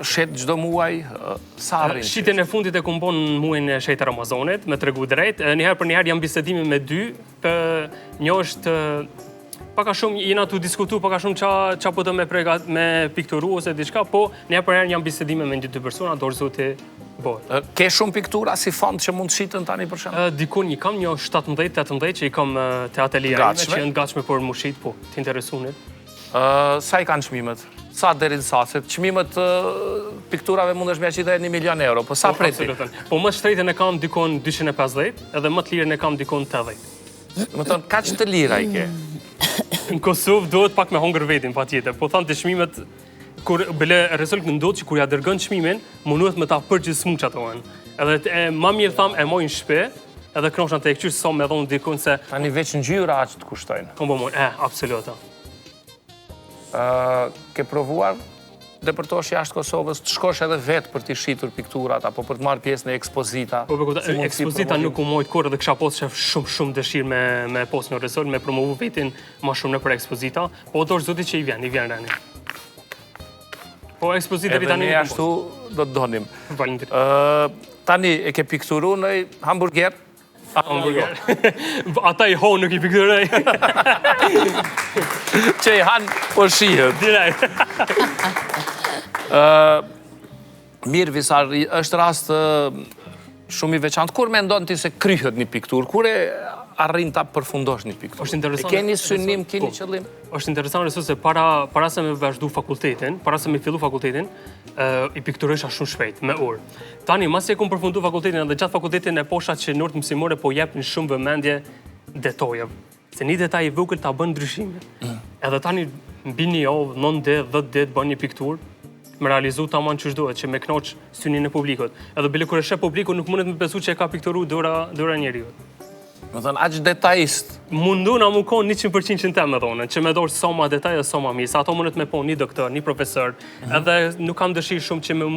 shet çdo muaj, sa arrin? Shitjen e fundit e kum bon në muajin e shetër Ramazanit, me tregu drejt. Njëherë për njëherë jam bisedime me dy, një është paka shumë jena tu diskutu paka shumë qa po të me pikturu ose diçka, po njëherë për njëherë jam bisedime me një dy persona, dorë zoti bërë. Ke shumë piktura si fond që mund të shitën tani për shembull? Dikun i kam një 17-18 që i kam te atelierime që janë gatshme për mu shit, po, të interesunit. Sa i kanë çmimet? Sa deri në saset? Çmimet pikturave mundesh me qitë 1 milion euro, po sa preti? Po më shtretën e kam dikon 250, edhe më të lirën e kam dikon 80. Më thonë, kaq të lira i ke? Në Kosovë duhet pak me hongër vetin, patjetër. Po thanë të çmimet, kur bile rezultat ndodh që kur ja dërgën çmimin, munduhet me ta përgjithësmu çato janë. Edhe më mirë tham e moj në shtëpi, edhe knoshën te këtyr sa më dhon dikon se tani veç ngjyra aq të kushtojnë. Po absoluta. Ke provuar depërtosh jashtë Kosovës, të shkosh edhe vetë për t'i shitur pikturat, apo për të marrë pjesë në ekspozita? Po, ekspozita nuk u mojt kur edhe kësha posë që shumë dëshirë me posë në resort, me promovu vetin ma shumë në për ekspozita, po dorë zoti që i vjen rani. Po ekspozita vitani edhe ne ashtu do të donim. Tani e ke pikturu në hamburger? Hamburger. Ata i ho nuk i pikturej. Që i hanë po shihet. Direkt. Mirë, Visar, është rast shumë i veçantë. Kur mendon ti se kryhet një piktur? Kur e arrin ta përfundosh një piktur? E keni synim, keni qëllim? Është interesant rësë se para se me vazhdu fakultetin, para se me fillu fakultetin, i pikturesha shumë shpejt, me orë. Tani, mas e kum përfundu fakultetin, edhe gjatë fakultetin e posha që nërtë mësimore po jep në shumë vëmendje detoje. Se një detaj i vogël ta bën ndryshime. Edhe tani, mbi një javë, 9 ditë, 10 ditë bën një piktur, me realizu ta manë që shdohet, që me knoq synin e publikut. Edhe bile kër e shep publikut, nuk mundet me besu që e ka pikturu dora njeriut. Më thënë, aq detajist. Mundu na mu konë 100% që në temë, thonë, që me dorë sa ma detaj e sa ma mirë. Sa ato mundet me po një doktor, një profesor, edhe nuk kam dëshirë shumë që me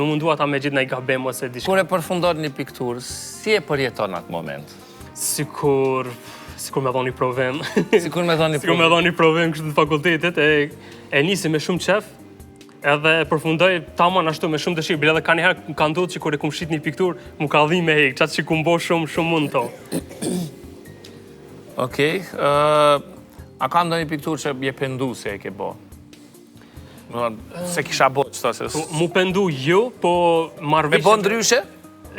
mundu ata me gjithë në i gabem ose diçka. Kur e përfundon një piktur, si e përjeton atë moment? Sikur me dhoni provim. Sikur me dhoni provim. Sikur me dhoni provim kështë të fakultetit, e nisi me shumë qef, edhe përfundoj taman ashtu me shumë dëshirë, bile edhe ka njëherë ka ndodhur që kur e kum shit një piktur, mu ka dhi me hek, qatë që kum bo shumë mund to. Okej, a ka ndonjë piktur që je pendu se e ke bo? Se kisha bo qëta se... Mu pendu jo, po marrë me bo ndryshe?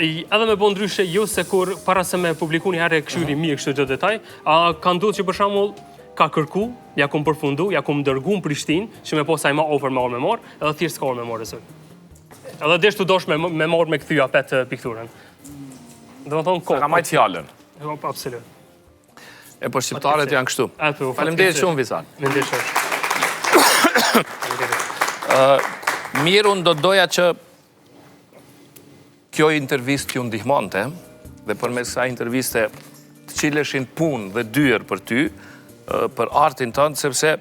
Edhe me bo ndryshe jo, se kur para se me publiku një herë e këshyri mirë kështë gjë detaj, a ka ndodhur që për shembull ka kërku, ja kum përfundu, ja kum dërgu në Prishtinë, që me posa i ma ofër me orë me morë, edhe thjesht s'ka orë me morë e sërë. Edhe deshtu dosh me morë me këthyja petë pikturën. Dhe më thonë kohë. Ka majtë fjallën. Absolut. E po shqiptarët janë kështu. Faleminderit shumë, Visar. Faleminderit shumë. Mirë, unë do doja që kjo intervist ju ndihmonte, dhe përmes kësaj interviste të qileshin punë dhe dyer për ty, për artin tënd, sepse